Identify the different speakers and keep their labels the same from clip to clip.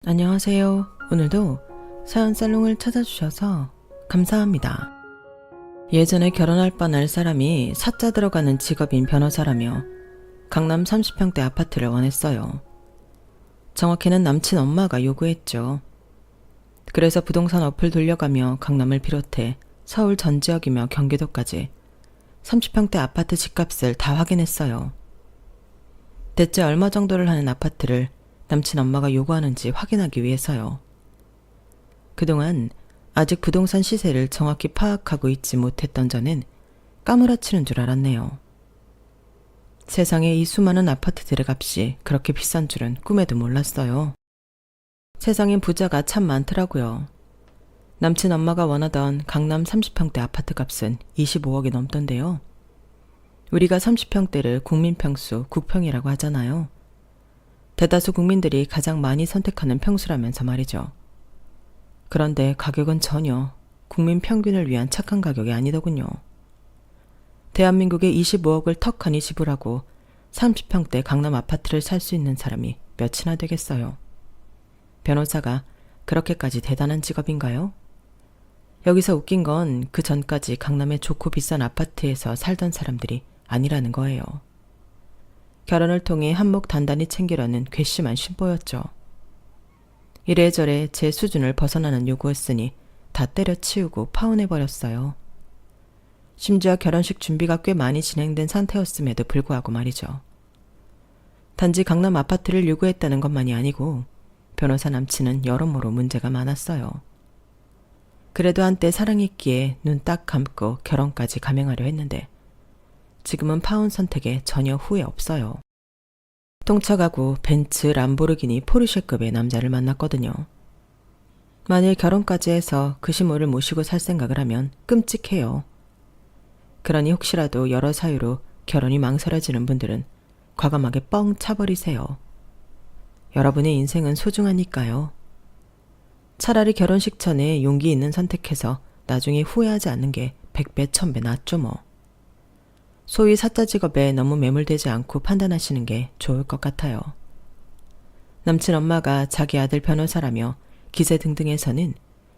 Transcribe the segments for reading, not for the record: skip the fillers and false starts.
Speaker 1: 안녕하세요. 오늘도 사연 살롱을 찾아주셔서 감사합니다. 예전에 결혼할 뻔할 사람이 사자 들어가는 직업인 변호사라며 강남 30평대 아파트를 원했어요. 정확히는 남친 엄마가 요구했죠. 그래서 부동산 어플 돌려가며 강남을 비롯해 서울 전 지역이며 경기도까지 30평대 아파트 집값을 다 확인했어요. 대체 얼마 정도를 하는 아파트를 남친 엄마가 요구하는지 확인하기 위해서요. 그동안 아직 부동산 시세를 정확히 파악하고 있지 못했던 저는 까무라치는 줄 알았네요. 세상에 이 수많은 아파트들의 값이 그렇게 비싼 줄은 꿈에도 몰랐어요. 세상엔 부자가 참 많더라고요. 남친 엄마가 원하던 강남 30평대 아파트 값은 25억이 넘던데요. 우리가 30평대를 국민평수 국평이라고 하잖아요. 대다수 국민들이 가장 많이 선택하는 평수라면서 말이죠. 그런데 가격은 전혀 국민 평균을 위한 착한 가격이 아니더군요. 대한민국에 25억을 턱하니 지불하고 30평대 강남 아파트를 살 수 있는 사람이 몇이나 되겠어요. 변호사가 그렇게까지 대단한 직업인가요? 여기서 웃긴 건 그 전까지 강남의 좋고 비싼 아파트에서 살던 사람들이 아니라는 거예요. 결혼을 통해 한몫 단단히 챙기려는 괘씸한 신보였죠. 이래저래 제 수준을 벗어나는 요구였으니 다 때려치우고 파혼해버렸어요. 심지어 결혼식 준비가 꽤 많이 진행된 상태였음에도 불구하고 말이죠. 단지 강남 아파트를 요구했다는 것만이 아니고 변호사 남친은 여러모로 문제가 많았어요. 그래도 한때 사랑했기에 눈 딱 감고 결혼까지 감행하려 했는데 지금은 파혼 선택에 전혀 후회 없어요. 통차가고 벤츠, 람보르기니, 포르쉐급의 남자를 만났거든요. 만일 결혼까지 해서 그 시모를 모시고 살 생각을 하면 끔찍해요. 그러니 혹시라도 여러 사유로 결혼이 망설여지는 분들은 과감하게 뻥 차버리세요. 여러분의 인생은 소중하니까요. 차라리 결혼식 전에 용기 있는 선택해서 나중에 후회하지 않는 게 100배, 1000배 낫죠 뭐. 소위 사자 직업에 너무 매몰되지 않고 판단하시는 게 좋을 것 같아요. 남친 엄마가 자기 아들 변호사라며 기세 등등에서는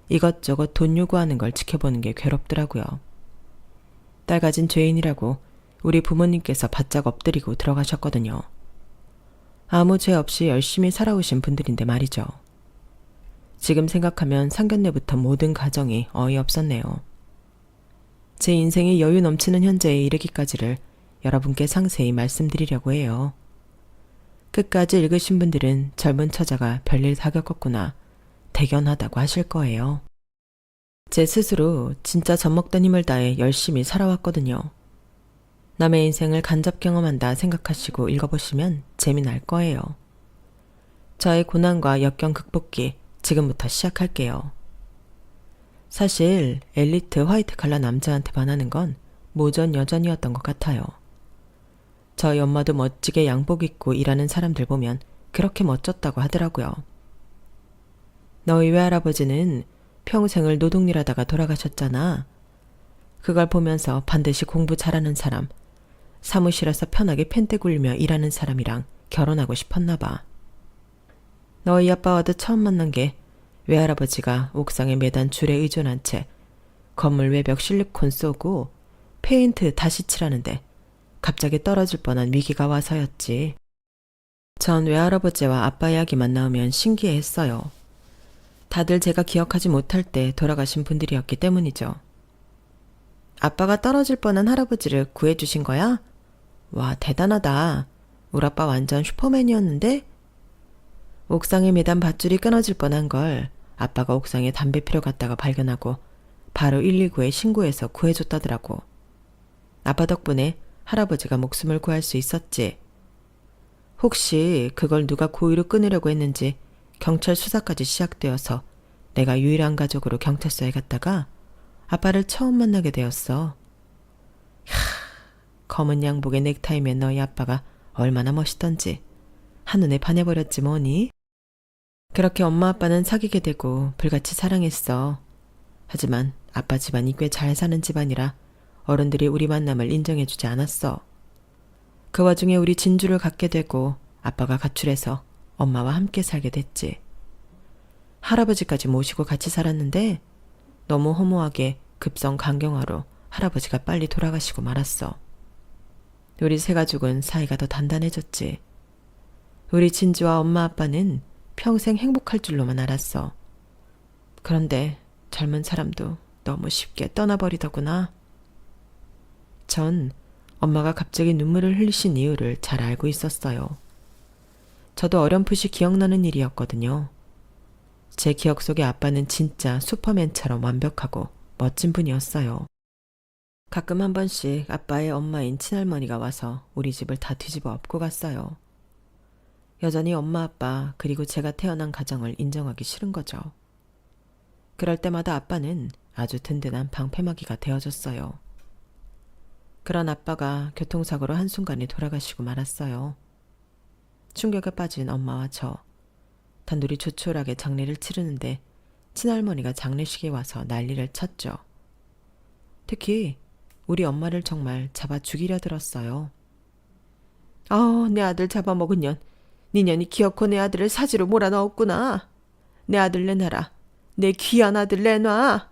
Speaker 1: 이것저것 돈 요구하는 걸 지켜보는 게 괴롭더라고요. 딸 가진 죄인이라고 우리 부모님께서 바짝 엎드리고 들어가셨거든요. 아무 죄 없이 열심히 살아오신 분들인데 말이죠. 지금 생각하면 상견례부터 모든 가정이 어이없었네요. 제 인생이 여유 넘치는 현재에 이르기까지를 여러분께 상세히 말씀드리려고 해요. 끝까지 읽으신 분들은 젊은 처자가 별일 다 겪었구나, 대견하다고 하실 거예요. 제 스스로 진짜 젖먹던 힘을 다해 열심히 살아왔거든요. 남의 인생을 간접 경험한다 생각하시고 읽어보시면 재미날 거예요. 저의 고난과 역경 극복기 지금부터 시작할게요. 사실 엘리트 화이트 칼라 남자한테 반하는 건 모전 여전이었던 것 같아요. 저희 엄마도 멋지게 양복 입고 일하는 사람들 보면 그렇게 멋졌다고 하더라고요. 너희 외할아버지는 평생을 노동일하다가 돌아가셨잖아. 그걸 보면서 반드시 공부 잘하는 사람, 사무실에서 편하게 펜대 굴리며 일하는 사람이랑 결혼하고 싶었나 봐. 너희 아빠와도 처음 만난 게 외할아버지가 옥상에 매단 줄에 의존한 채 건물 외벽 실리콘 쏘고 페인트 다시 칠하는데 갑자기 떨어질 뻔한 위기가 와서였지. 전 외할아버지와 아빠 이야기만 나오면 신기해했어요. 다들 제가 기억하지 못할 때 돌아가신 분들이었기 때문이죠. 아빠가 떨어질 뻔한 할아버지를 구해주신 거야? 와, 대단하다. 우리 아빠 완전 슈퍼맨이었는데? 옥상에 매단 밧줄이 끊어질 뻔한 걸 아빠가 옥상에 담배 피러 갔다가 발견하고 바로 119에 신고해서 구해줬다더라고. 아빠 덕분에 할아버지가 목숨을 구할 수 있었지. 혹시 그걸 누가 고의로 끊으려고 했는지 경찰 수사까지 시작되어서 내가 유일한 가족으로 경찰서에 갔다가 아빠를 처음 만나게 되었어. 검은 양복에 넥타이 맨 너희 아빠가 얼마나 멋있던지 한눈에 반해버렸지 뭐니? 그렇게 엄마 아빠는 사귀게 되고 불같이 사랑했어. 하지만 아빠 집안이 꽤 잘 사는 집안이라 어른들이 우리 만남을 인정해주지 않았어. 그 와중에 우리 진주를 갖게 되고 아빠가 가출해서 엄마와 함께 살게 됐지. 할아버지까지 모시고 같이 살았는데 너무 허무하게 급성 간경화로 할아버지가 빨리 돌아가시고 말았어. 우리 세 가족은 사이가 더 단단해졌지. 우리 진주와 엄마 아빠는 평생 행복할 줄로만 알았어. 그런데 젊은 사람도 너무 쉽게 떠나버리더구나. 전 엄마가 갑자기 눈물을 흘리신 이유를 잘 알고 있었어요. 저도 어렴풋이 기억나는 일이었거든요. 제 기억 속의 아빠는 진짜 슈퍼맨처럼 완벽하고 멋진 분이었어요. 가끔 한 번씩 아빠의 엄마인 친할머니가 와서 우리 집을 다 뒤집어 엎고 갔어요. 여전히 엄마 아빠 그리고 제가 태어난 가정을 인정하기 싫은 거죠. 그럴 때마다 아빠는 아주 든든한 방패막이가 되어줬어요. 그런 아빠가 교통사고로 한순간에 돌아가시고 말았어요. 충격에 빠진 엄마와 저 단둘이 조촐하게 장례를 치르는데 친할머니가 장례식에 와서 난리를 쳤죠. 특히 우리 엄마를 정말 잡아 죽이려 들었어요. 내 아들 잡아먹은 년. 네 년이 기어코 내 아들을 사지로 몰아넣었구나. 내 아들 내놔라. 내 귀한 아들 내놔.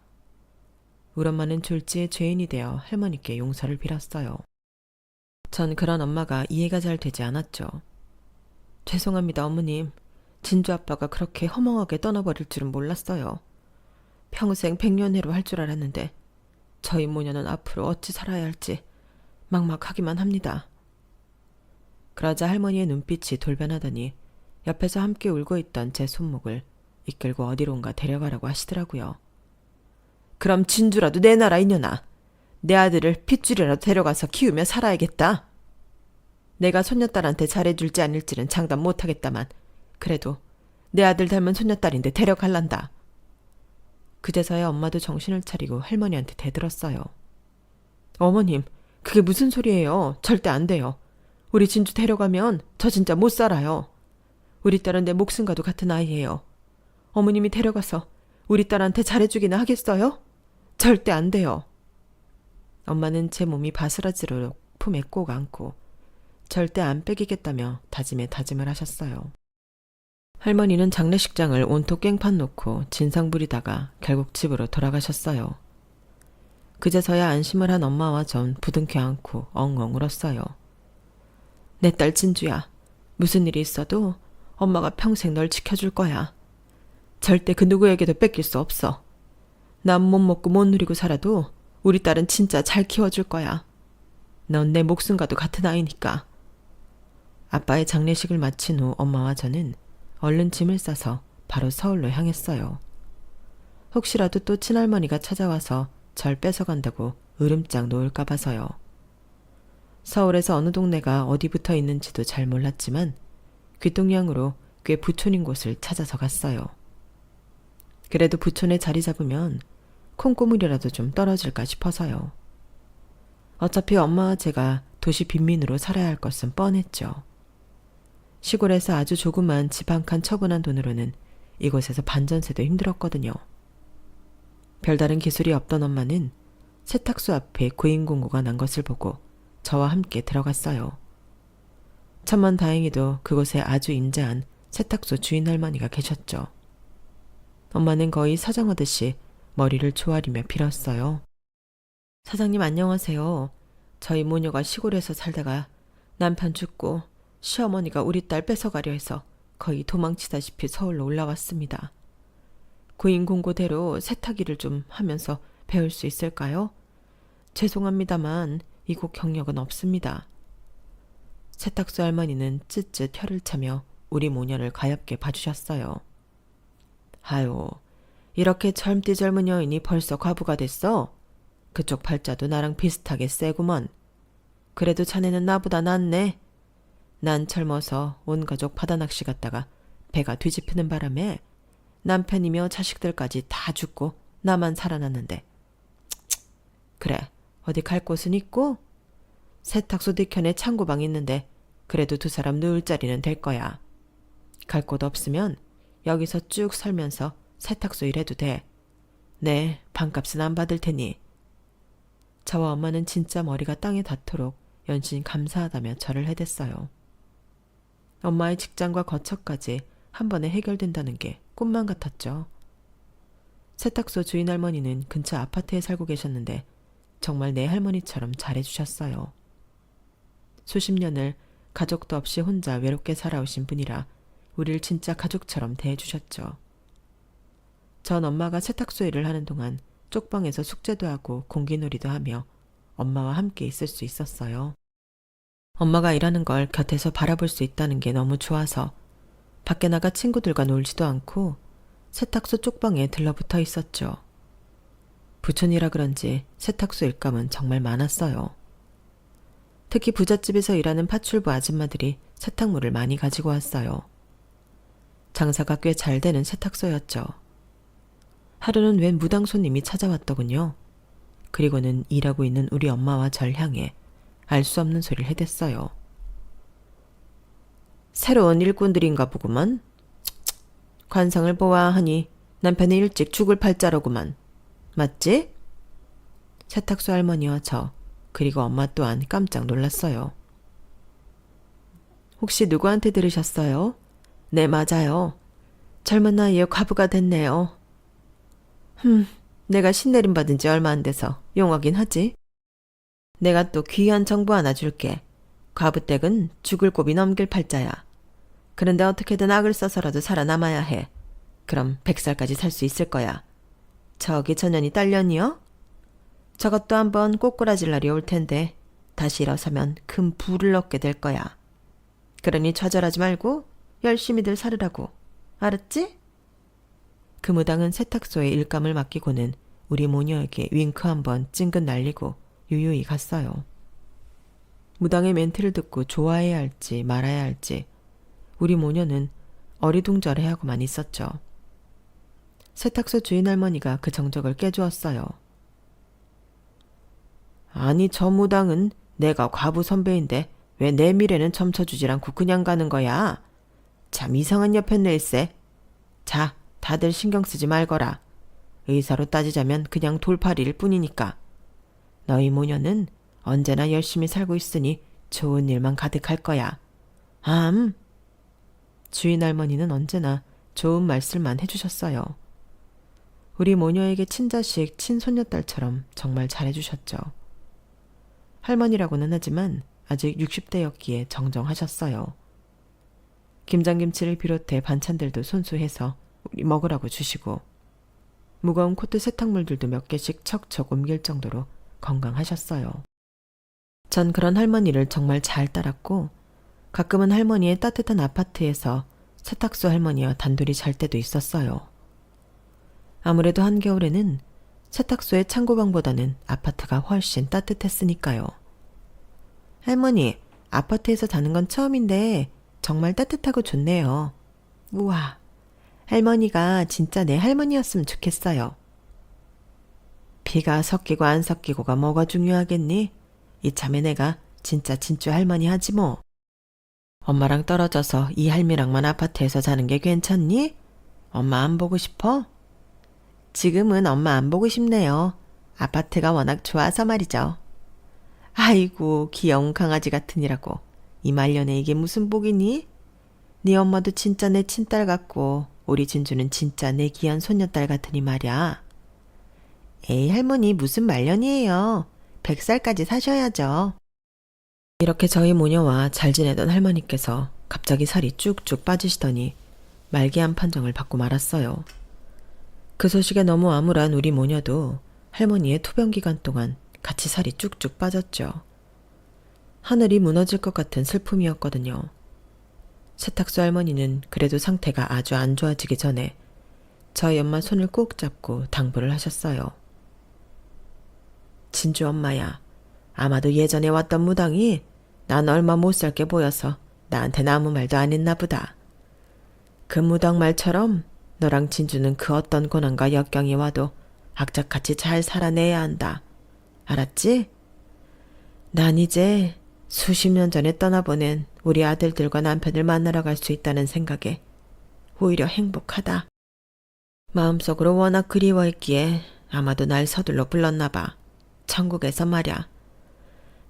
Speaker 1: 우리 엄마는 졸지에 죄인이 되어 할머니께 용서를 빌었어요. 전 그런 엄마가 이해가 잘 되지 않았죠. 죄송합니다, 어머님. 진주 아빠가 그렇게 허망하게 떠나버릴 줄은 몰랐어요. 평생 백년해로 할 줄 알았는데 저희 모녀는 앞으로 어찌 살아야 할지 막막하기만 합니다. 그러자 할머니의 눈빛이 돌변하더니 옆에서 함께 울고 있던 제 손목을 이끌고 어디론가 데려가라고 하시더라고요. 그럼 진주라도 내놔라 이년아. 내 아들을 핏줄이라도 데려가서 키우며 살아야겠다. 내가 손녀딸한테 잘해줄지 아닐지는 장담 못하겠다만 그래도 내 아들 닮은 손녀딸인데 데려갈란다. 그제서야 엄마도 정신을 차리고 할머니한테 대들었어요. 어머님, 그게 무슨 소리예요? 절대 안 돼요. 우리 진주 데려가면 저 진짜 못 살아요. 우리 딸은 내 목숨과도 같은 아이예요. 어머님이 데려가서 우리 딸한테 잘해주기나 하겠어요? 절대 안 돼요. 엄마는 제 몸이 바스라지도록 품에 꼭 안고 절대 안 빼기겠다며 다짐에 다짐을 하셨어요. 할머니는 장례식장을 온통 깽판 놓고 진상 부리다가 결국 집으로 돌아가셨어요. 그제서야 안심을 한 엄마와 전 부둥켜 안고 엉엉 울었어요. 내 딸 진주야, 무슨 일이 있어도 엄마가 평생 널 지켜줄 거야. 절대 그 누구에게도 뺏길 수 없어. 난 못 먹고 못 누리고 살아도 우리 딸은 진짜 잘 키워줄 거야. 넌 내 목숨과도 같은 아이니까. 아빠의 장례식을 마친 후 엄마와 저는 얼른 짐을 싸서 바로 서울로 향했어요. 혹시라도 또 친할머니가 찾아와서 절 뺏어간다고 으름장 놓을까 봐서요. 서울에서 어느 동네가 어디 붙어 있는지도 잘 몰랐지만 귀동냥으로 꽤 부촌인 곳을 찾아서 갔어요. 그래도 부촌에 자리 잡으면 콩고물이라도 좀 떨어질까 싶어서요. 어차피 엄마와 제가 도시 빈민으로 살아야 할 것은 뻔했죠. 시골에서 아주 조그만 집 한 칸 처분한 돈으로는 이곳에서 반전세도 힘들었거든요. 별다른 기술이 없던 엄마는 세탁소 앞에 구인공고가 난 것을 보고 저와 함께 들어갔어요. 천만다행히도 그곳에 아주 인자한 세탁소 주인 할머니가 계셨죠. 엄마는 거의 사정하듯이 머리를 조아리며 빌었어요. 사장님 안녕하세요. 저희 모녀가 시골에서 살다가 남편 죽고 시어머니가 우리 딸 뺏어가려 해서 거의 도망치다시피 서울로 올라왔습니다. 구인공고대로 세탁일을 좀 하면서 배울 수 있을까요? 죄송합니다만 이곳 경력은 없습니다. 세탁소 할머니는 쯧쯧 혀를 차며 우리 모녀를 가엾게 봐주셨어요. 아유, 이렇게 젊디 젊은 여인이 벌써 과부가 됐어? 그쪽 팔자도 나랑 비슷하게 세구먼. 그래도 자네는 나보다 낫네. 난 젊어서 온 가족 바다낚시 갔다가 배가 뒤집히는 바람에 남편이며 자식들까지 다 죽고 나만 살아났는데. 그래, 어디 갈 곳은 있고? 세탁소 뒤편에 창고방 있는데 그래도 두 사람 누울 자리는 될 거야. 갈 곳 없으면 여기서 쭉 살면서 세탁소 일해도 돼. 네, 반값은 안 받을 테니. 저와 엄마는 진짜 머리가 땅에 닿도록 연신 감사하다며 절을 해댔어요. 엄마의 직장과 거처까지 한 번에 해결된다는 게 꿈만 같았죠. 세탁소 주인 할머니는 근처 아파트에 살고 계셨는데 정말 내 할머니처럼 잘해주셨어요. 수십 년을 가족도 없이 혼자 외롭게 살아오신 분이라 우릴 진짜 가족처럼 대해주셨죠. 전 엄마가 세탁소 일을 하는 동안 쪽방에서 숙제도 하고 공기놀이도 하며 엄마와 함께 있을 수 있었어요. 엄마가 일하는 걸 곁에서 바라볼 수 있다는 게 너무 좋아서 밖에 나가 친구들과 놀지도 않고 세탁소 쪽방에 들러붙어 있었죠. 부촌이라 그런지 세탁소 일감은 정말 많았어요. 특히 부잣집에서 일하는 파출부 아줌마들이 세탁물을 많이 가지고 왔어요. 장사가 꽤 잘 되는 세탁소였죠. 하루는 웬 무당 손님이 찾아왔더군요. 그리고는 일하고 있는 우리 엄마와 절 향해 알 수 없는 소리를 해댔어요. 새로운 일꾼들인가 보구만. 관상을 보아하니 남편이 일찍 죽을 팔자로구만. 맞지? 세탁소 할머니와 저 그리고 엄마 또한 깜짝 놀랐어요. 혹시 누구한테 들으셨어요? 네, 맞아요. 젊은 나이에 과부가 됐네요. 내가 신내림 받은 지 얼마 안 돼서 용하긴 하지. 내가 또 귀한 정보 하나 줄게. 과부댁은 죽을 고비 넘길 팔자야. 그런데 어떻게든 악을 써서라도 살아남아야 해. 그럼 100살까지 살 수 있을 거야. 저기 전년이 딸년이요? 저것도 한번 꼬꾸라질 날이 올 텐데 다시 일어서면 큰 부를 얻게 될 거야. 그러니 좌절하지 말고 열심히들 살으라고. 알았지? 그 무당은 세탁소에 일감을 맡기고는 우리 모녀에게 윙크 한번 찡긋 날리고 유유히 갔어요. 무당의 멘트를 듣고 좋아해야 할지 말아야 할지 우리 모녀는 어리둥절해하고만 있었죠. 세탁소 주인 할머니가 그 정적을 깨주었어요. 아니 저 무당은 내가 과부 선배인데 왜 내 미래는 점쳐주질 않고 그냥 가는 거야? 참 이상한 여편네일세. 자, 다들 신경 쓰지 말거라. 의사로 따지자면 그냥 돌팔이일 뿐이니까. 너희 모녀는 언제나 열심히 살고 있으니 좋은 일만 가득할 거야. 주인 할머니는 언제나 좋은 말씀만 해주셨어요. 우리 모녀에게 친자식, 친손녀딸처럼 정말 잘해주셨죠. 할머니라고는 하지만 아직 60대였기에 정정하셨어요. 김장김치를 비롯해 반찬들도 손수해서 우리 먹으라고 주시고 무거운 코트 세탁물들도 몇 개씩 척척 옮길 정도로 건강하셨어요. 전 그런 할머니를 정말 잘 따랐고 가끔은 할머니의 따뜻한 아파트에서 세탁소 할머니와 단둘이 잘 때도 있었어요. 아무래도 한겨울에는 세탁소의 창고방보다는 아파트가 훨씬 따뜻했으니까요. 할머니, 아파트에서 자는 건 처음인데 정말 따뜻하고 좋네요. 우와, 할머니가 진짜 내 할머니였으면 좋겠어요. 피가 섞이고 안 섞이고가 뭐가 중요하겠니? 이참에 내가 진짜 진주 할머니 하지 뭐. 엄마랑 떨어져서 이 할미랑만 아파트에서 자는 게 괜찮니? 엄마 안 보고 싶어? 지금은 엄마 안 보고 싶네요. 아파트가 워낙 좋아서 말이죠. 아이고 귀여운 강아지 같으니라고. 이 말년에 이게 무슨 복이니? 네 엄마도 진짜 내 친딸 같고 우리 진주는 진짜 내 귀한 손녀딸 같으니 말이야. 에이 할머니 무슨 말년이에요. 100살까지 사셔야죠. 이렇게 저희 모녀와 잘 지내던 할머니께서 갑자기 살이 쭉쭉 빠지시더니 말기암 판정을 받고 말았어요. 그 소식에 너무 암울한 우리 모녀도 할머니의 투병 기간 동안 같이 살이 쭉쭉 빠졌죠. 하늘이 무너질 것 같은 슬픔이었거든요. 세탁소 할머니는 그래도 상태가 아주 안 좋아지기 전에 저희 엄마 손을 꼭 잡고 당부를 하셨어요. 진주 엄마야, 아마도 예전에 왔던 무당이 난 얼마 못 살게 보여서 나한테는 아무 말도 안 했나 보다. 그 무당 말처럼 너랑 진주는 그 어떤 고난과 역경이 와도 악착같이 잘 살아내야 한다. 알았지? 난 이제 수십 년 전에 떠나보낸 우리 아들들과 남편을 만나러 갈 수 있다는 생각에 오히려 행복하다. 마음속으로 워낙 그리워했기에 아마도 날 서둘러 불렀나 봐. 천국에서 말야.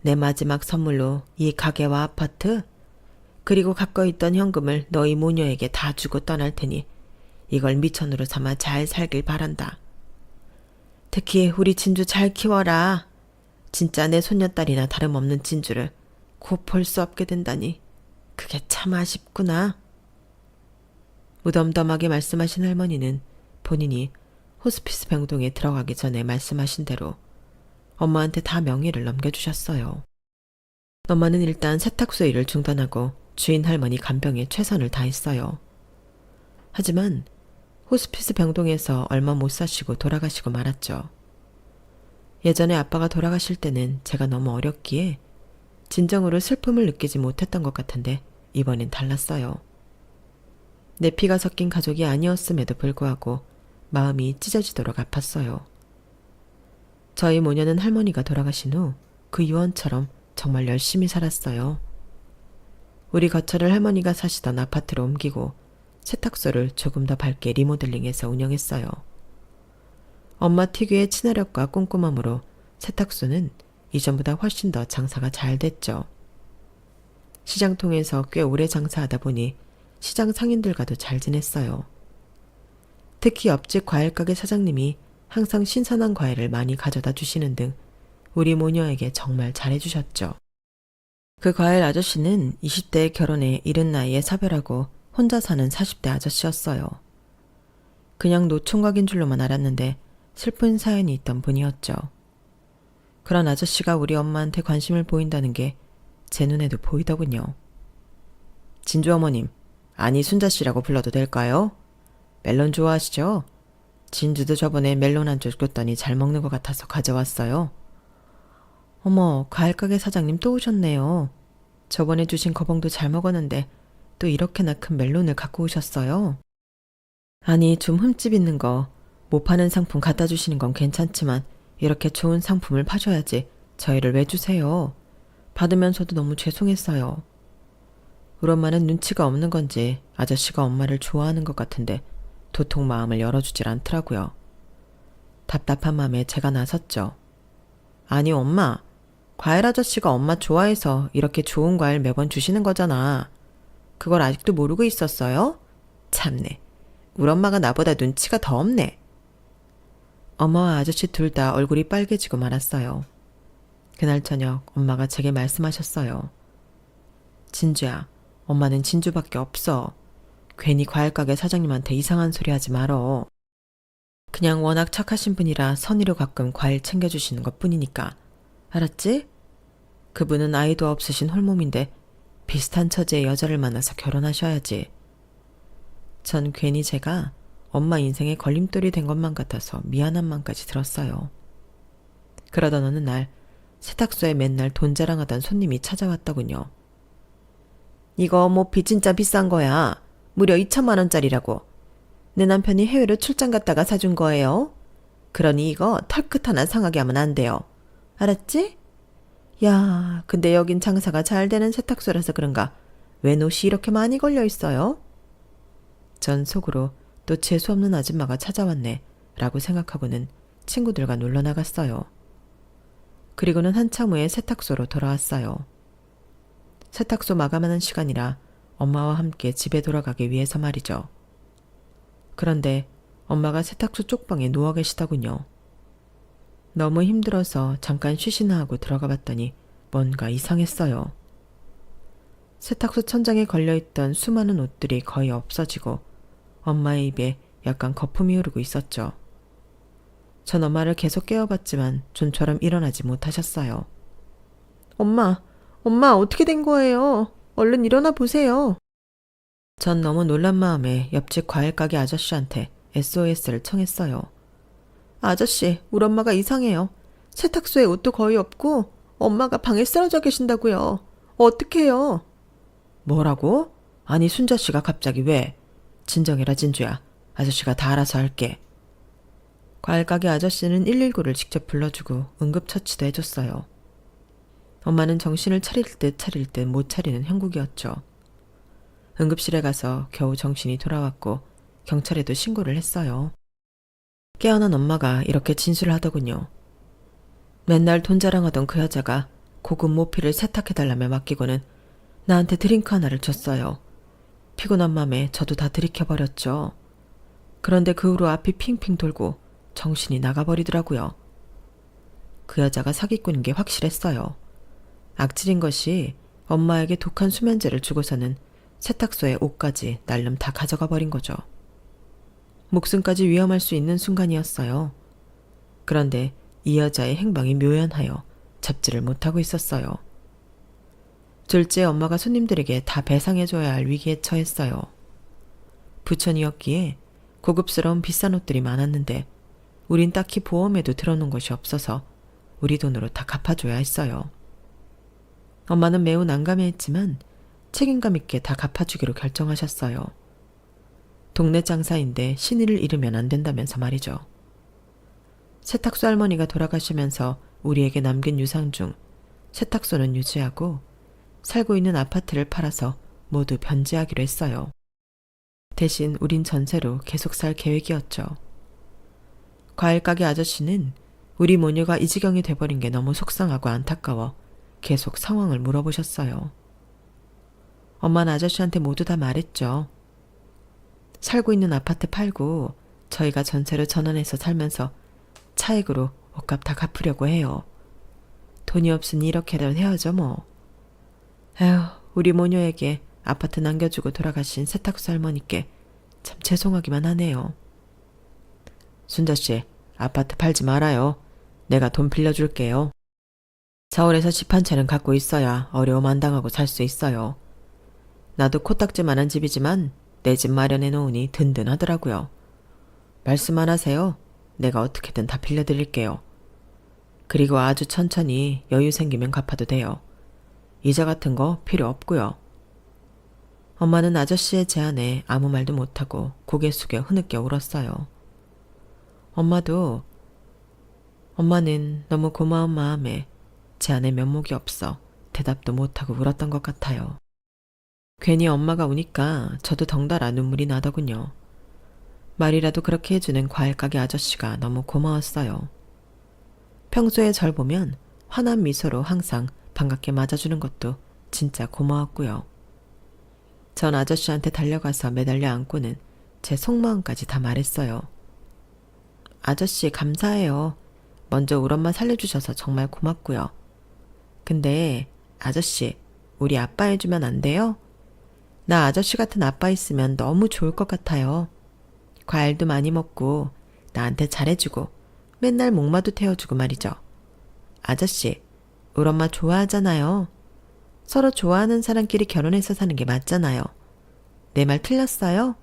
Speaker 1: 내 마지막 선물로 이 가게와 아파트 그리고 갖고 있던 현금을 너희 모녀에게 다 주고 떠날 테니 이걸 미천으로 삼아 잘 살길 바란다. 특히 우리 진주 잘 키워라. 진짜 내 손녀딸이나 다름없는 진주를 곧 볼 수 없게 된다니 그게 참 아쉽구나. 무덤덤하게 말씀하신 할머니는 본인이 호스피스 병동에 들어가기 전에 말씀하신 대로 엄마한테 다 명의를 넘겨주셨어요. 엄마는 일단 세탁소 일을 중단하고 주인 할머니 간병에 최선을 다했어요. 하지만 호스피스 병동에서 얼마 못 사시고 돌아가시고 말았죠. 예전에 아빠가 돌아가실 때는 제가 너무 어렸기에 진정으로 슬픔을 느끼지 못했던 것 같은데 이번엔 달랐어요. 내 피가 섞인 가족이 아니었음에도 불구하고 마음이 찢어지도록 아팠어요. 저희 모녀는 할머니가 돌아가신 후 그 유언처럼 정말 열심히 살았어요. 우리 거처를 할머니가 사시던 아파트로 옮기고 세탁소를 조금 더 밝게 리모델링해서 운영했어요. 엄마 특유의 친화력과 꼼꼼함으로 세탁소는 이전보다 훨씬 더 장사가 잘 됐죠. 시장통에서 꽤 오래 장사하다 보니 시장 상인들과도 잘 지냈어요. 특히 옆집 과일가게 사장님이 항상 신선한 과일을 많이 가져다 주시는 등 우리 모녀에게 정말 잘해주셨죠. 그 과일 아저씨는 20대에 결혼해 이른 나이에 사별하고 혼자 사는 40대 아저씨였어요. 그냥 노총각인 줄로만 알았는데 슬픈 사연이 있던 분이었죠. 그런 아저씨가 우리 엄마한테 관심을 보인다는 게 제 눈에도 보이더군요. 진주 어머님, 아니 순자씨라고 불러도 될까요? 멜론 좋아하시죠? 진주도 저번에 멜론 한 줄 줬더니 잘 먹는 것 같아서 가져왔어요. 어머, 과일가게 사장님 또 오셨네요. 저번에 주신 거봉도 잘 먹었는데 또 이렇게나 큰 멜론을 갖고 오셨어요? 아니, 좀 흠집 있는 거, 못 파는 상품 갖다 주시는 건 괜찮지만 이렇게 좋은 상품을 파셔야지 저희를 왜 주세요? 받으면서도 너무 죄송했어요. 우리 엄마는 눈치가 없는 건지 아저씨가 엄마를 좋아하는 것 같은데 도통 마음을 열어주질 않더라고요. 답답한 마음에 제가 나섰죠. 아니 엄마, 과일 아저씨가 엄마 좋아해서 이렇게 좋은 과일 매번 주시는 거잖아. 그걸 아직도 모르고 있었어요? 참네. 우리 엄마가 나보다 눈치가 더 없네. 엄마와 아저씨 둘 다 얼굴이 빨개지고 말았어요. 그날 저녁 엄마가 제게 말씀하셨어요. 진주야, 엄마는 진주밖에 없어. 괜히 과일가게 사장님한테 이상한 소리 하지 말어. 그냥 워낙 착하신 분이라 선의로 가끔 과일 챙겨주시는 것 뿐이니까. 알았지? 그분은 아이도 없으신 홀몸인데 비슷한 처지의 여자를 만나서 결혼하셔야지. 전 괜히 제가 엄마 인생에 걸림돌이 된 것만 같아서 미안한 마음까지 들었어요. 그러던 어느 날 세탁소에 맨날 돈 자랑하던 손님이 찾아왔더군요. 이거 모피 진짜 비싼 거야. 무려 2천만 원짜리라고. 내 남편이 해외로 출장 갔다가 사준 거예요. 그러니 이거 털끝 하나 상하게 하면 안 돼요. 알았지? 야, 근데 여긴 장사가 잘 되는 세탁소라서 그런가 왜 노시 이렇게 많이 걸려 있어요? 전 속으로 또 재수없는 아줌마가 찾아왔네 라고 생각하고는 친구들과 놀러 나갔어요. 그리고는 한참 후에 세탁소로 돌아왔어요. 세탁소 마감하는 시간이라 엄마와 함께 집에 돌아가기 위해서 말이죠. 그런데 엄마가 세탁소 쪽방에 누워 계시더군요. 너무 힘들어서 잠깐 쉬시나 하고 들어가 봤더니 뭔가 이상했어요. 세탁소 천장에 걸려있던 수많은 옷들이 거의 없어지고 엄마의 입에 약간 거품이 흐르고 있었죠. 전 엄마를 계속 깨워봤지만 좀처럼 일어나지 못하셨어요. 엄마 어떻게 된 거예요? 얼른 일어나 보세요. 전 너무 놀란 마음에 옆집 과일가게 아저씨한테 SOS를 청했어요. 아저씨, 우리 엄마가 이상해요. 세탁소에 옷도 거의 없고 엄마가 방에 쓰러져 계신다고요. 어떡해요? 뭐라고? 아니 순자씨가 갑자기 왜? 진정해라 진주야. 아저씨가 다 알아서 할게. 과일가게 아저씨는 119를 직접 불러주고 응급처치도 해줬어요. 엄마는 정신을 차릴 듯 못 차리는 형국이었죠. 응급실에 가서 겨우 정신이 돌아왔고 경찰에도 신고를 했어요. 깨어난 엄마가 이렇게 진술을 하더군요. 맨날 돈 자랑하던 그 여자가 고급 모피를 세탁해달라며 맡기고는 나한테 드링크 하나를 줬어요. 피곤한 맘에 저도 다 들이켜버렸죠. 그런데 그 후로 앞이 핑핑 돌고 정신이 나가버리더라고요. 그 여자가 사기꾼인 게 확실했어요. 악질인 것이 엄마에게 독한 수면제를 주고서는 세탁소에 옷까지 날름 다 가져가 버린 거죠. 목숨까지 위험할 수 있는 순간이었어요. 그런데 이 여자의 행방이 묘연하여 잡지를 못하고 있었어요. 둘째 엄마가 손님들에게 다 배상해줘야 할 위기에 처했어요. 부천이었기에 고급스러운 비싼 옷들이 많았는데 우린 딱히 보험에도 들어놓은 것이 없어서 우리 돈으로 다 갚아줘야 했어요. 엄마는 매우 난감해했지만 책임감 있게 다 갚아주기로 결정하셨어요. 동네 장사인데 신의를 잃으면 안 된다면서 말이죠. 세탁소 할머니가 돌아가시면서 우리에게 남긴 유산 중 세탁소는 유지하고 살고 있는 아파트를 팔아서 모두 변제하기로 했어요. 대신 우린 전세로 계속 살 계획이었죠. 과일 가게 아저씨는 우리 모녀가 이 지경이 돼버린 게 너무 속상하고 안타까워 계속 상황을 물어보셨어요. 엄마는 아저씨한테 모두 다 말했죠. 살고 있는 아파트 팔고 저희가 전세로 전환해서 살면서 차액으로 옷값 다 갚으려고 해요. 돈이 없으니 이렇게라도 헤어져 뭐. 에휴, 우리 모녀에게 아파트 남겨주고 돌아가신 세탁소 할머니께 참 죄송하기만 하네요. 순자씨, 아파트 팔지 말아요. 내가 돈 빌려줄게요. 서울에서 집 한 채는 갖고 있어야 어려움 안 당하고 살 수 있어요. 나도 코딱지만한 집이지만 내 집 마련해 놓으니 든든하더라고요. 말씀만 하세요. 내가 어떻게든 다 빌려드릴게요. 그리고 아주 천천히 여유 생기면 갚아도 돼요. 이자 같은 거 필요 없고요. 엄마는 아저씨의 제안에 아무 말도 못하고 고개 숙여 흐느껴 울었어요. 엄마는 너무 고마운 마음에 제안에 면목이 없어 대답도 못하고 울었던 것 같아요. 괜히 엄마가 우니까 저도 덩달아 눈물이 나더군요. 말이라도 그렇게 해주는 과일 가게 아저씨가 너무 고마웠어요. 평소에 절 보면 환한 미소로 항상 반갑게 맞아주는 것도 진짜 고마웠고요. 전 아저씨한테 달려가서 매달려 안고는 제 속마음까지 다 말했어요. 아저씨 감사해요. 먼저 우리 엄마 살려주셔서 정말 고맙고요. 근데 아저씨, 우리 아빠 해주면 안 돼요? 나 아저씨 같은 아빠 있으면 너무 좋을 것 같아요. 과일도 많이 먹고 나한테 잘해주고 맨날 목마도 태워주고 말이죠. 아저씨, 우리 엄마 좋아하잖아요. 서로 좋아하는 사람끼리 결혼해서 사는 게 맞잖아요. 내 말 틀렸어요?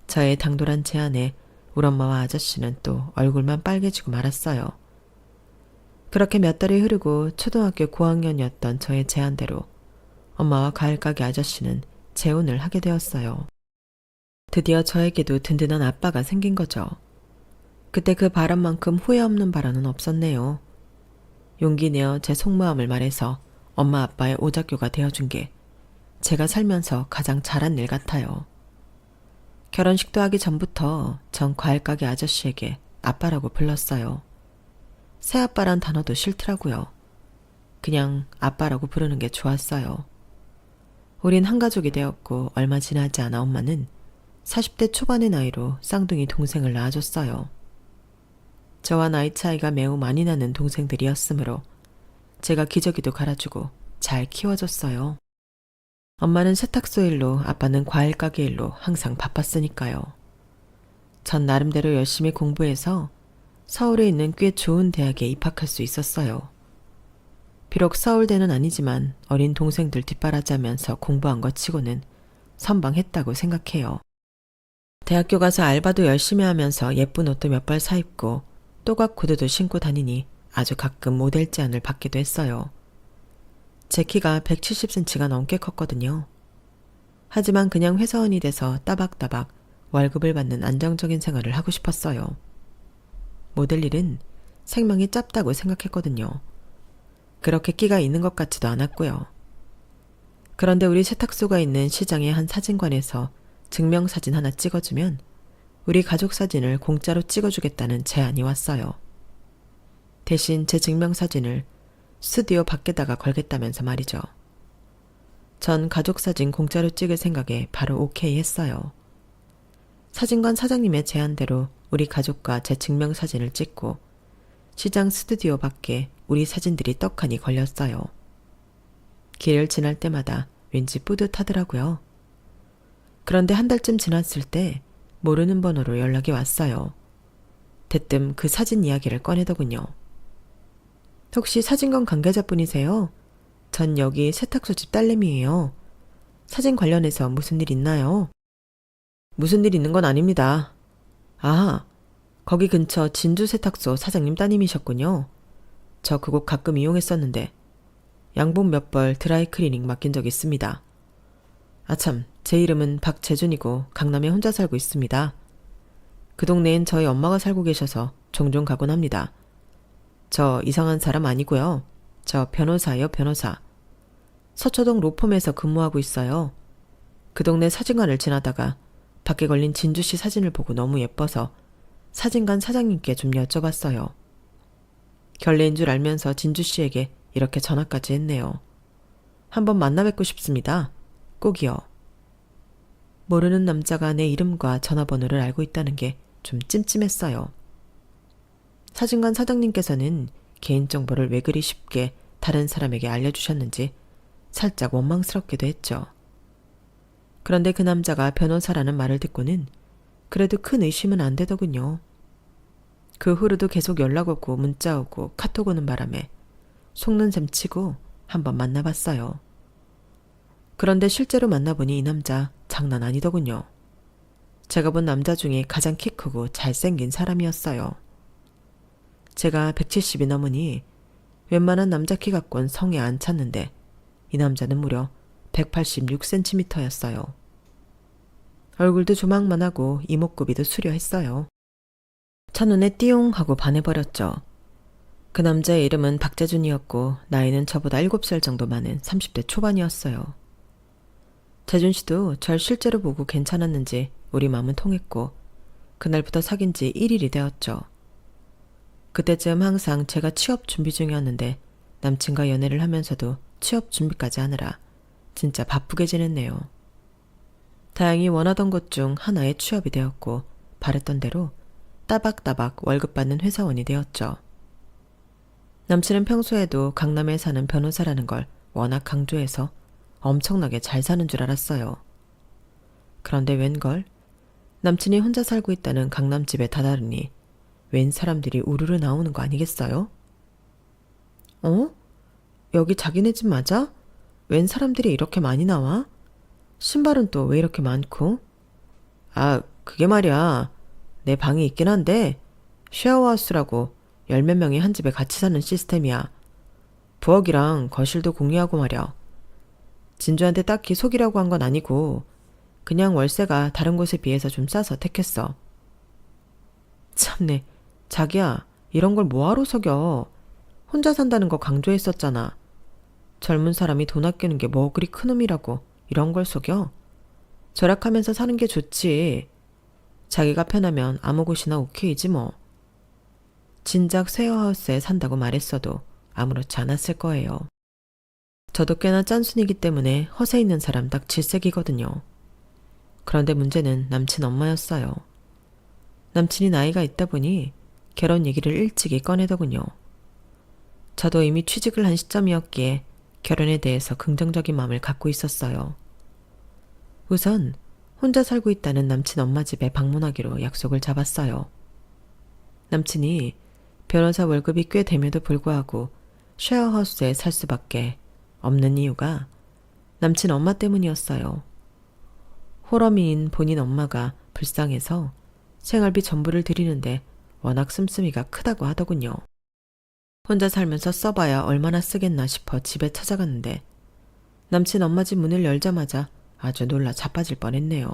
Speaker 1: 저의 당돌한 제안에 우리 엄마와 아저씨는 또 얼굴만 빨개지고 말았어요. 그렇게 몇 달이 흐르고 초등학교 고학년이었던 저의 제안대로 엄마와 과일가게 아저씨는 재혼을 하게 되었어요. 드디어 저에게도 든든한 아빠가 생긴 거죠. 그때 그 바람만큼 후회 없는 바람은 없었네요. 용기 내어 제 속마음을 말해서 엄마 아빠의 오작교가 되어준 게 제가 살면서 가장 잘한 일 같아요. 결혼식도 하기 전부터 전 과일가게 아저씨에게 아빠라고 불렀어요. 새아빠란 단어도 싫더라고요. 그냥 아빠라고 부르는 게 좋았어요. 우린 한 가족이 되었고 얼마 지나지 않아 엄마는 40대 초반의 나이로 쌍둥이 동생을 낳아줬어요. 저와 나이 차이가 매우 많이 나는 동생들이었으므로 제가 기저귀도 갈아주고 잘 키워줬어요. 엄마는 세탁소 일로 아빠는 과일 가게 일로 항상 바빴으니까요. 전 나름대로 열심히 공부해서 서울에 있는 꽤 좋은 대학에 입학할 수 있었어요. 비록 서울대는 아니지만 어린 동생들 뒷바라지하면서 공부한 것 치고는 선방했다고 생각해요. 대학교 가서 알바도 열심히 하면서 예쁜 옷도 몇 벌 사입고 또각 구두도 신고 다니니 아주 가끔 모델 제안을 받기도 했어요. 제 키가 170cm가 넘게 컸거든요. 하지만 그냥 회사원이 돼서 따박따박 월급을 받는 안정적인 생활을 하고 싶었어요. 모델 일은 생명이 짧다고 생각했거든요. 그렇게 끼가 있는 것 같지도 않았고요. 그런데 우리 세탁소가 있는 시장의 한 사진관에서 증명사진 하나 찍어주면 우리 가족 사진을 공짜로 찍어주겠다는 제안이 왔어요. 대신 제 증명사진을 스튜디오 밖에다가 걸겠다면서 말이죠. 전 가족사진 공짜로 찍을 생각에 바로 오케이 했어요. 사진관 사장님의 제안대로 우리 가족과 제 증명사진을 찍고 시장 스튜디오 밖에 우리 사진들이 떡하니 걸렸어요. 길을 지날 때마다 왠지 뿌듯하더라고요. 그런데 한 달쯤 지났을 때 모르는 번호로 연락이 왔어요. 대뜸 그 사진 이야기를 꺼내더군요. 혹시 사진관 관계자분이세요? 전 여기 세탁소 집 딸내미예요. 사진 관련해서 무슨 일 있나요? 무슨 일 있는 건 아닙니다. 아, 거기 근처 진주 세탁소 사장님 따님이셨군요. 저 그곳 가끔 이용했었는데 양복 몇 벌 드라이 클리닝 맡긴 적 있습니다. 아참, 제 이름은 박재준이고 강남에 혼자 살고 있습니다. 그 동네엔 저희 엄마가 살고 계셔서 종종 가곤 합니다. 저 이상한 사람 아니고요. 저 변호사예요, 변호사. 서초동 로펌에서 근무하고 있어요. 그 동네 사진관을 지나다가 밖에 걸린 진주씨 사진을 보고 너무 예뻐서 사진관 사장님께 좀 여쭤봤어요. 결례인 줄 알면서 진주씨에게 이렇게 전화까지 했네요. 한번 만나 뵙고 싶습니다. 꼭이요. 모르는 남자가 내 이름과 전화번호를 알고 있다는 게 좀 찜찜했어요. 사진관 사장님께서는 개인정보를 왜 그리 쉽게 다른 사람에게 알려주셨는지 살짝 원망스럽기도 했죠. 그런데 그 남자가 변호사라는 말을 듣고는 그래도 큰 의심은 안 되더군요. 그 후로도 계속 연락 오고 문자 오고 카톡 오는 바람에 속는 셈 치고 한번 만나봤어요. 그런데 실제로 만나보니 이 남자 장난 아니더군요. 제가 본 남자 중에 가장 키 크고 잘생긴 사람이었어요. 제가 170이 넘으니 웬만한 남자 키 갖곤 성에 안 찼는데 이 남자는 무려 186cm였어요. 얼굴도 조망만하고 이목구비도 수려했어요. 첫눈에 띠용 하고 반해버렸죠. 그 남자의 이름은 박재준이었고 나이는 저보다 7살 정도 많은 30대 초반이었어요. 재준 씨도 절 실제로 보고 괜찮았는지 우리 마음은 통했고 그날부터 사귄 지 1일이 되었죠. 그때쯤 항상 제가 취업 준비 중이었는데 남친과 연애를 하면서도 취업 준비까지 하느라 진짜 바쁘게 지냈네요. 다행히 원하던 것 중 하나에 취업이 되었고 바랬던 대로 따박따박 월급 받는 회사원이 되었죠. 남친은 평소에도 강남에 사는 변호사라는 걸 워낙 강조해서 엄청나게 잘 사는 줄 알았어요. 그런데 웬걸? 남친이 혼자 살고 있다는 강남집에 다다르니 웬 사람들이 우르르 나오는 거 아니겠어요? 어? 여기 자기네 집 맞아? 웬 사람들이 이렇게 많이 나와? 신발은 또 왜 이렇게 많고? 아, 그게 말이야. 내 방이 있긴 한데 쉐어하우스라고 10몇 명이 한 집에 같이 사는 시스템이야. 부엌이랑 거실도 공유하고 말이야. 진주한테 딱히 속이려고 한 건 아니고 그냥 월세가 다른 곳에 비해서 좀 싸서 택했어. 참네. 자기야, 이런 걸 뭐하러 속여. 혼자 산다는 거 강조했었잖아. 젊은 사람이 돈 아끼는 게 뭐 그리 큰 놈이라고 이런 걸 속여? 절약하면서 사는 게 좋지. 자기가 편하면 아무 곳이나 오케이지 뭐. 진작 쉐어하우스에 산다고 말했어도 아무렇지 않았을 거예요. 저도 꽤나 짠순이기 때문에 허세 있는 사람 딱 질색이거든요. 그런데 문제는 남친 엄마였어요. 남친이 나이가 있다 보니 결혼 얘기를 일찍이 꺼내더군요. 저도 이미 취직을 한 시점이었기에 결혼에 대해서 긍정적인 마음을 갖고 있었어요. 우선 혼자 살고 있다는 남친 엄마 집에 방문하기로 약속을 잡았어요. 남친이 변호사 월급이 꽤 됨에도 불구하고 쉐어하우스에 살 수밖에 없는 이유가 남친 엄마 때문이었어요. 호러미인 본인 엄마가 불쌍해서 생활비 전부를 드리는데 워낙 씀씀이가 크다고 하더군요. 혼자 살면서 써봐야 얼마나 쓰겠나 싶어 집에 찾아갔는데 남친 엄마 집 문을 열자마자 아주 놀라 자빠질 뻔했네요.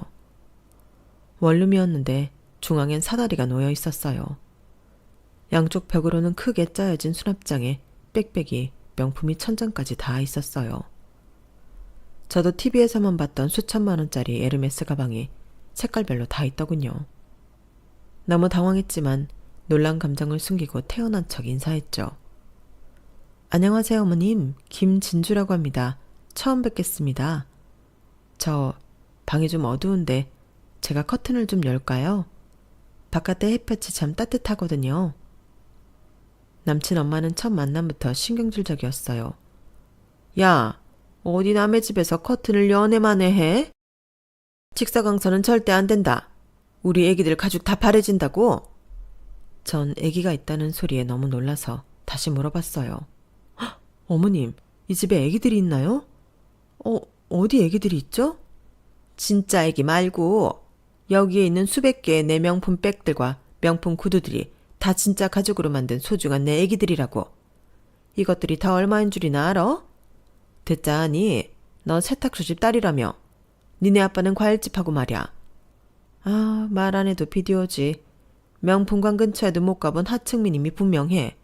Speaker 1: 원룸이었는데 중앙엔 사다리가 놓여 있었어요. 양쪽 벽으로는 크게 짜여진 수납장에 빽빽이 명품이 천장까지 닿아 있었어요. 저도 TV에서만 봤던 수천만 원짜리 에르메스 가방이 색깔별로 다 있더군요. 너무 당황했지만 놀란 감정을 숨기고 태어난 척 인사했죠. 안녕하세요 어머님, 김진주라고 합니다. 처음 뵙겠습니다. 저 방이 좀 어두운데 제가 커튼을 좀 열까요? 바깥에 햇볕이 참 따뜻하거든요. 남친 엄마는 첫 만남부터 신경질적이었어요. 야, 어디 남의 집에서 커튼을 연애만에 해? 직사광선은 절대 안 된다. 우리 애기들 가죽 다 바래진다고? 전 애기가 있다는 소리에 너무 놀라서 다시 물어봤어요. 헉, 어머님, 이 집에 애기들이 있나요? 어디 애기들이 있죠? 진짜 애기 말고 여기에 있는 수백 개의 내 명품 백들과 명품 구두들이 다 진짜 가죽으로 만든 소중한 내 애기들이라고. 이것들이 다 얼마인 줄이나 알아? 듣자 하니 너 세탁소집 딸이라며. 니네 아빠는 과일집하고 말이야. 아, 말 안 해도 비디오지. 명품관 근처에도 못 가본 하층민임이 분명해.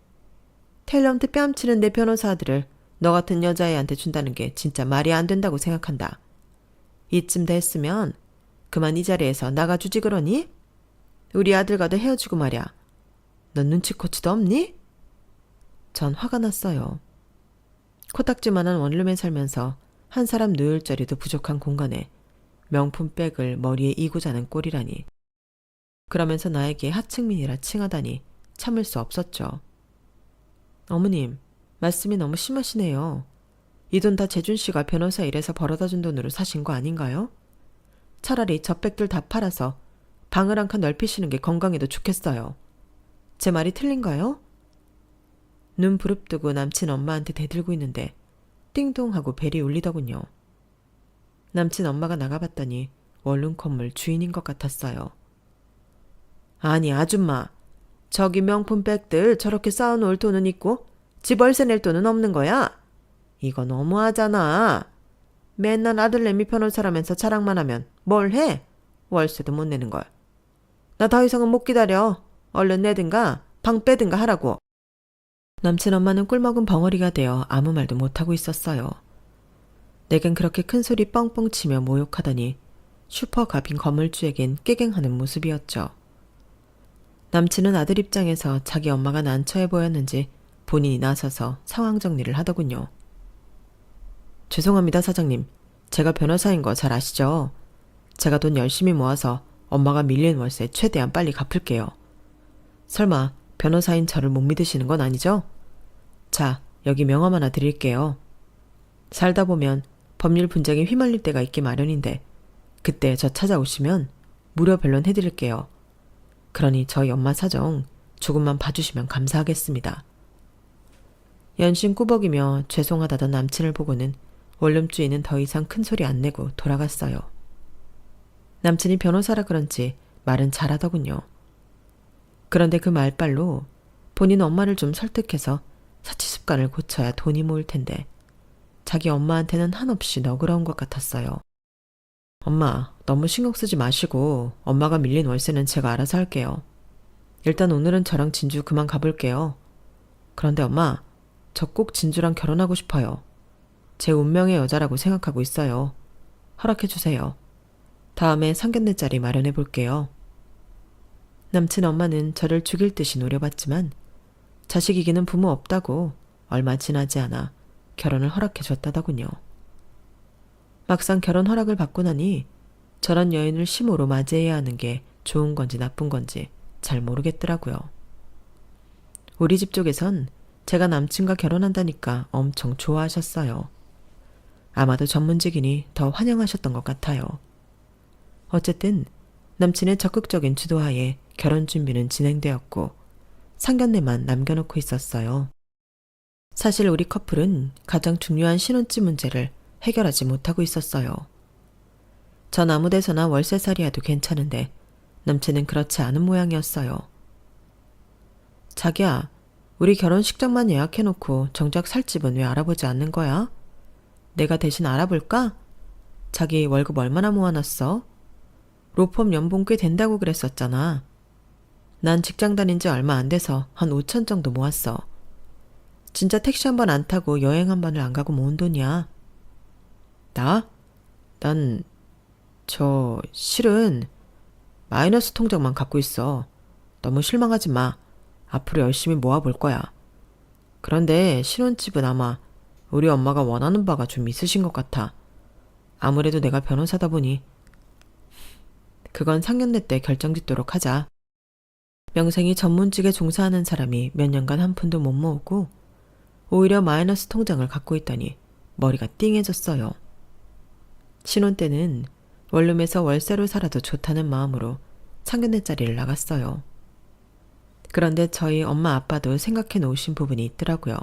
Speaker 1: 탤런트 뺨치는 내 변호사 아들을 너 같은 여자애한테 준다는 게 진짜 말이 안 된다고 생각한다. 이쯤 됐으면 그만 이 자리에서 나가주지 그러니? 우리 아들과도 헤어지고 말이야. 넌 눈치코치도 없니? 전 화가 났어요. 코딱지만한 원룸에 살면서 한 사람 누울 자리도 부족한 공간에 명품 백을 머리에 이고 자는 꼴이라니. 그러면서 나에게 하층민이라 칭하다니 참을 수 없었죠. 어머님, 말씀이 너무 심하시네요. 이 돈 다 재준 씨가 변호사 일해서 벌어다 준 돈으로 사신 거 아닌가요? 차라리 저 백들 다 팔아서 방을 한 칸 넓히시는 게 건강에도 좋겠어요. 제 말이 틀린가요? 눈 부릅뜨고 남친 엄마한테 대들고 있는데 띵동 하고 벨이 울리더군요. 남친 엄마가 나가봤더니 원룸 건물 주인인 것 같았어요. 아니 아줌마, 저기 명품 백들 저렇게 쌓아놓을 돈은 있고 집 월세 낼 돈은 없는 거야? 이거 너무하잖아. 맨날 아들내미 변호사라면서 자랑만 하면 뭘 해? 월세도 못 내는 걸. 나 더 이상은 못 기다려. 얼른 내든가 방 빼든가 하라고. 남친 엄마는 꿀먹은 벙어리가 되어 아무 말도 못하고 있었어요. 내겐 그렇게 큰 소리 뻥뻥 치며 모욕하더니 슈퍼 갑인 건물주에겐 깨갱하는 모습이었죠. 남친은 아들 입장에서 자기 엄마가 난처해 보였는지 본인이 나서서 상황 정리를 하더군요. 죄송합니다, 사장님. 제가 변호사인 거 잘 아시죠? 제가 돈 열심히 모아서 엄마가 밀린 월세 최대한 빨리 갚을게요. 설마 변호사인 저를 못 믿으시는 건 아니죠? 자, 여기 명함 하나 드릴게요. 살다 보면 법률 분쟁에 휘말릴 때가 있기 마련인데 그때 저 찾아오시면 무료 변론 해드릴게요. 그러니 저희 엄마 사정 조금만 봐주시면 감사하겠습니다. 연신 꾸벅이며 죄송하다던 남친을 보고는 원룸 주인은 더 이상 큰 소리 안 내고 돌아갔어요. 남친이 변호사라 그런지 말은 잘하더군요. 그런데 그 말빨로 본인 엄마를 좀 설득해서 사치 습관을 고쳐야 돈이 모일 텐데 자기 엄마한테는 한없이 너그러운 것 같았어요. 엄마, 너무 신경 쓰지 마시고 엄마가 밀린 월세는 제가 알아서 할게요. 일단 오늘은 저랑 진주 그만 가볼게요. 그런데 엄마, 저 꼭 진주랑 결혼하고 싶어요. 제 운명의 여자라고 생각하고 있어요. 허락해주세요. 다음에 상견례 자리 마련해 볼게요. 남친 엄마는 저를 죽일 듯이 노려봤지만 자식 이기는 부모 없다고 얼마 지나지 않아 결혼을 허락해 줬다더군요. 막상 결혼 허락을 받고 나니 저런 여인을 시모로 맞이해야 하는 게 좋은 건지 나쁜 건지 잘 모르겠더라고요. 우리 집 쪽에선 제가 남친과 결혼한다니까 엄청 좋아하셨어요. 아마도 전문직이니 더 환영하셨던 것 같아요. 어쨌든 남친의 적극적인 주도하에 결혼 준비는 진행되었고 상견례만 남겨놓고 있었어요. 사실 우리 커플은 가장 중요한 신혼집 문제를 해결하지 못하고 있었어요. 전 아무 데서나 월세살이해도 괜찮은데 남친은 그렇지 않은 모양이었어요. 자기야, 우리 결혼식장만 예약해놓고 정작 살 집은 왜 알아보지 않는 거야? 내가 대신 알아볼까? 자기 월급 얼마나 모아놨어? 로펌 연봉 꽤 된다고 그랬었잖아. 난 직장 다닌 지 얼마 안 돼서 한 5천 정도 모았어. 진짜 택시 한 번 안 타고 여행 한 번을 안 가고 모은 돈이야. 나? 실은 마이너스 통장만 갖고 있어. 너무 실망하지 마. 앞으로 열심히 모아볼 거야. 그런데 신혼집은 아마 우리 엄마가 원하는 바가 좀 있으신 것 같아. 아무래도 내가 변호사다 보니. 그건 상견례 때 결정짓도록 하자. 명생이 전문직에 종사하는 사람이 몇 년간 한 푼도 못 모으고 오히려 마이너스 통장을 갖고 있다니 머리가 띵해졌어요. 신혼 때는 원룸에서 월세로 살아도 좋다는 마음으로 상견례 자리를 나갔어요. 그런데 저희 엄마 아빠도 생각해 놓으신 부분이 있더라고요.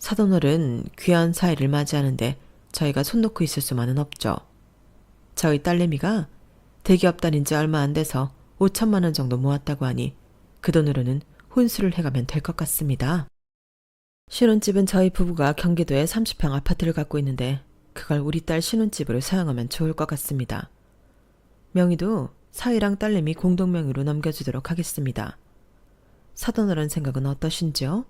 Speaker 1: 사돈어른 귀한 사이를 맞이하는데 저희가 손 놓고 있을 수만은 없죠. 저희 딸내미가 대기업 다닌 지 얼마 안 돼서 5천만 원 정도 모았다고 하니 그 돈으로는 혼수를 해가면 될 것 같습니다. 신혼집은 저희 부부가 경기도에 30평 아파트를 갖고 있는데 그걸 우리 딸 신혼집으로 사용하면 좋을 것 같습니다. 명의도 사위랑 딸내미 공동명의로 넘겨주도록 하겠습니다. 사돈어른 생각은 어떠신지요?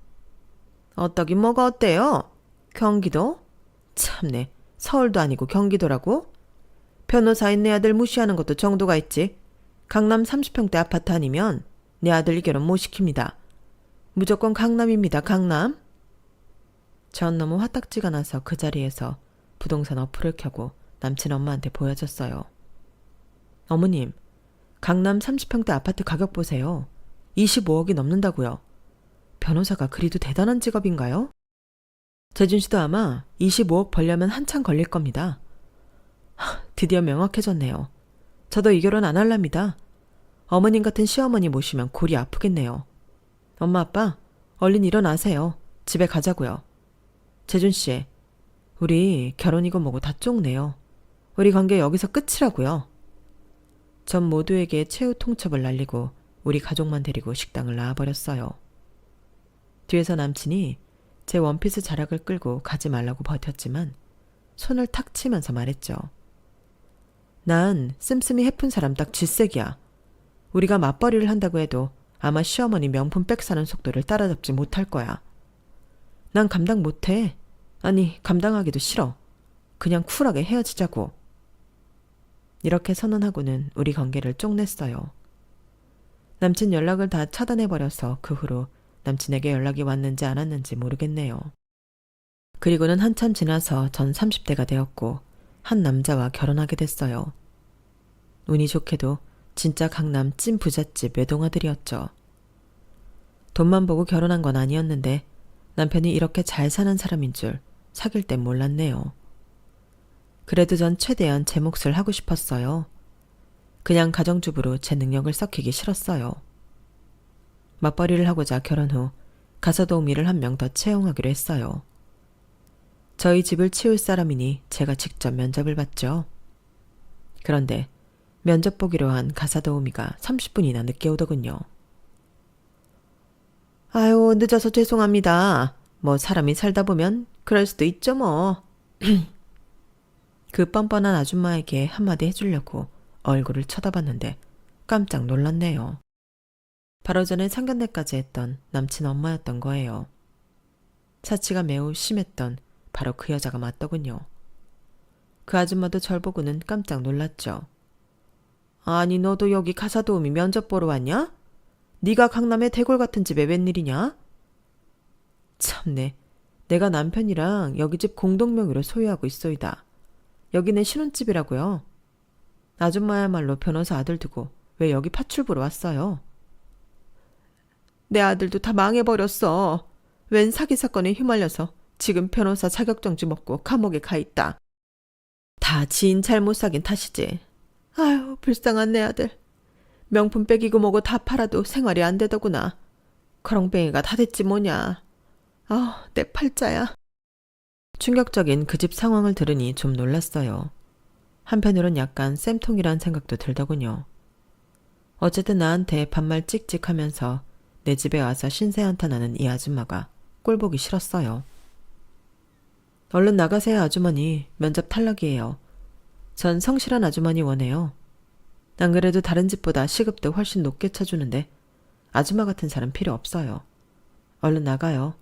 Speaker 1: 어떠긴 뭐가 어때요? 경기도? 참네, 서울도 아니고 경기도라고? 변호사인 내 아들 무시하는 것도 정도가 있지. 강남 30평대 아파트 아니면 내 아들 결혼 못 시킵니다. 무조건 강남입니다, 강남. 전 너무 화딱지가 나서 그 자리에서 부동산 어플을 켜고 남친 엄마한테 보여줬어요. 어머님, 강남 30평대 아파트 가격 보세요. 25억이 넘는다고요. 변호사가 그리도 대단한 직업인가요? 재준 씨도 아마 25억 벌려면 한참 걸릴 겁니다. 드디어 명확해졌네요. 저도 이 결혼 안 할랍니다. 어머님 같은 시어머니 모시면 골이 아프겠네요. 엄마 아빠 얼른 일어나세요. 집에 가자고요. 재준 씨, 우리 결혼이고 뭐고 다 쪽네요. 우리 관계 여기서 끝이라고요. 전 모두에게 최후 통첩을 날리고 우리 가족만 데리고 식당을 나와버렸어요. 뒤에서 남친이 제 원피스 자락을 끌고 가지 말라고 버텼지만 손을 탁 치면서 말했죠. 난 씀씀이 해픈 사람 딱 질색이야. 우리가 맞벌이를 한다고 해도 아마 시어머니 명품 백 사는 속도를 따라잡지 못할 거야. 난 감당 못해. 아니, 감당하기도 싫어. 그냥 쿨하게 헤어지자고. 이렇게 선언하고는 우리 관계를 쪽냈어요. 남친 연락을 다 차단해버려서 그 후로 남친에게 연락이 왔는지 안 왔는지 모르겠네요. 그리고는 한참 지나서 전 30대가 되었고 한 남자와 결혼하게 됐어요. 운이 좋게도 진짜 강남 찐 부잣집 외동아들이었죠. 돈만 보고 결혼한 건 아니었는데 남편이 이렇게 잘 사는 사람인 줄 사귈 땐 몰랐네요. 그래도 전 최대한 제 몫을 하고 싶었어요. 그냥 가정주부로 제 능력을 썩히기 싫었어요. 맞벌이를 하고자 결혼 후 가사도우미를 한 명 더 채용하기로 했어요. 저희 집을 치울 사람이니 제가 직접 면접을 봤죠. 그런데 면접 보기로 한 가사도우미가 30분이나 늦게 오더군요. 아유, 늦어서 죄송합니다. 뭐 사람이 살다 보면 그럴 수도 있죠 뭐. 그 뻔뻔한 아줌마에게 한마디 해주려고 얼굴을 쳐다봤는데 깜짝 놀랐네요. 바로 전에 상견례까지 했던 남친 엄마였던 거예요. 사치가 매우 심했던 바로 그 여자가 맞더군요. 그 아줌마도 절 보고는 깜짝 놀랐죠. 아니, 너도 여기 가사도우미 면접 보러 왔냐? 네가 강남의 대골 같은 집에 웬일이냐? 참네, 내가 남편이랑 여기 집 공동명의로 소유하고 있소이다. 여기 내 신혼집이라고요. 아줌마야말로 변호사 아들 두고 왜 여기 파출 보러 왔어요? 내 아들도 다 망해버렸어. 웬 사기 사건에 휘말려서 지금 변호사 자격정지 먹고 감옥에 가 있다. 다 지인 잘못 사귄 탓이지. 아유, 불쌍한 내 아들. 명품 백이고 뭐고 다 팔아도 생활이 안 되더구나. 거렁뱅이가 다 됐지 뭐냐. 아, 내 팔자야. 충격적인 그 집 상황을 들으니 좀 놀랐어요. 한편으론 약간 쌤통이란 생각도 들더군요. 어쨌든 나한테 반말 찍찍하면서 내 집에 와서 신세 한탄하는 이 아줌마가 꼴보기 싫었어요. 얼른 나가세요, 아주머니. 면접 탈락이에요. 전 성실한 아주머니 원해요. 안 그래도 다른 집보다 시급도 훨씬 높게 쳐주는데 아줌마 같은 사람 필요 없어요. 얼른 나가요.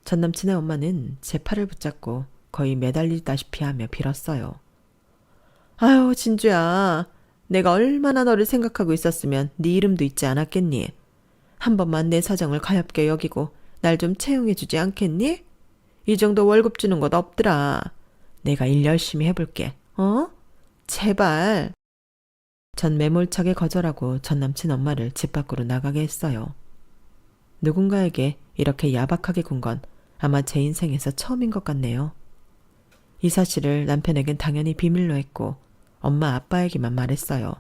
Speaker 1: 전 남친의 엄마는 제 팔을 붙잡고 거의 매달리다시피 하며 빌었어요. 아유, 진주야. 내가 얼마나 너를 생각하고 있었으면 네 이름도 잊지 않았겠니? 한 번만 내 사정을 가엾게 여기고 날 좀 채용해주지 않겠니? 이 정도 월급 주는 것 없더라. 내가 일 열심히 해볼게. 어? 제발. 전 매몰차게 거절하고 전 남친 엄마를 집 밖으로 나가게 했어요. 누군가에게 이렇게 야박하게 군 건 아마 제 인생에서 처음인 것 같네요. 이 사실을 남편에겐 당연히 비밀로 했고 엄마 아빠에게만 말했어요.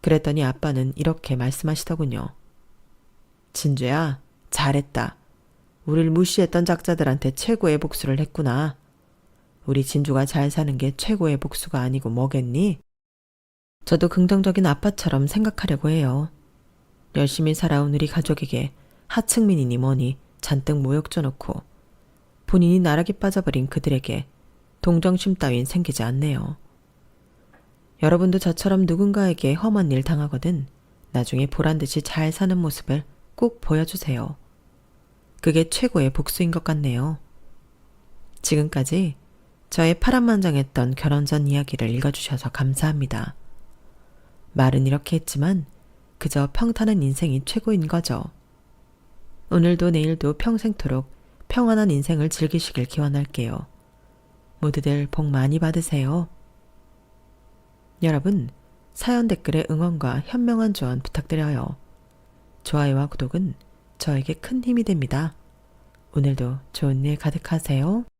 Speaker 1: 그랬더니 아빠는 이렇게 말씀하시더군요. 진주야, 잘했다. 우릴 무시했던 작자들한테 최고의 복수를 했구나. 우리 진주가 잘 사는 게 최고의 복수가 아니고 뭐겠니? 저도 긍정적인 아빠처럼 생각하려고 해요. 열심히 살아온 우리 가족에게 하층민이니 뭐니 잔뜩 모욕 줘놓고 본인이 나락에 빠져버린 그들에게 동정심 따윈 생기지 않네요. 여러분도 저처럼 누군가에게 험한 일 당하거든 나중에 보란듯이 잘 사는 모습을 꼭 보여주세요. 그게 최고의 복수인 것 같네요. 지금까지 저의 파란만장했던 결혼 전 이야기를 읽어주셔서 감사합니다. 말은 이렇게 했지만 그저 평탄한 인생이 최고인 거죠. 오늘도 내일도 평생토록 평안한 인생을 즐기시길 기원할게요. 모두들 복 많이 받으세요. 여러분, 사연 댓글에 응원과 현명한 조언 부탁드려요. 좋아요와 구독은 저에게 큰 힘이 됩니다. 오늘도 좋은 일 가득하세요.